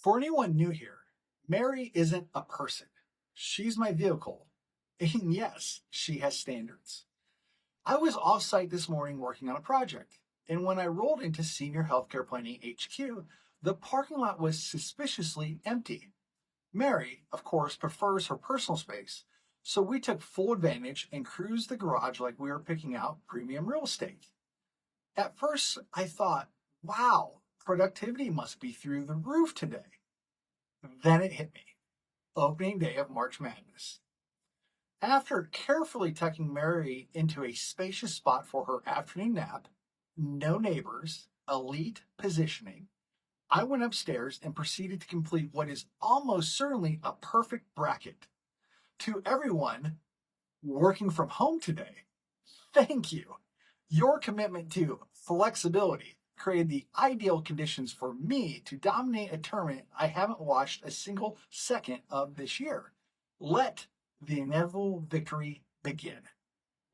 For anyone new here, Mary isn't a person. She's my vehicle. And yes, she has standards. I was off-site this morning working on a project, and when I rolled into Senior Healthcare Planning HQ, the parking lot was suspiciously empty. Mary, of course, prefers her personal space, so we took full advantage and cruised the garage like we were picking out premium real estate. At first, I thought, wow, productivity must be through the roof today. Then it hit me. Opening day of March Madness. After carefully tucking Mary into a spacious spot for her afternoon nap, no neighbors, elite positioning, I went upstairs and proceeded to complete what is almost certainly a perfect bracket. To everyone working from home today, thank you. Your commitment to flexibility created the ideal conditions for me to dominate a tournament I haven't watched a single second of this year. Let the inevitable victory begin.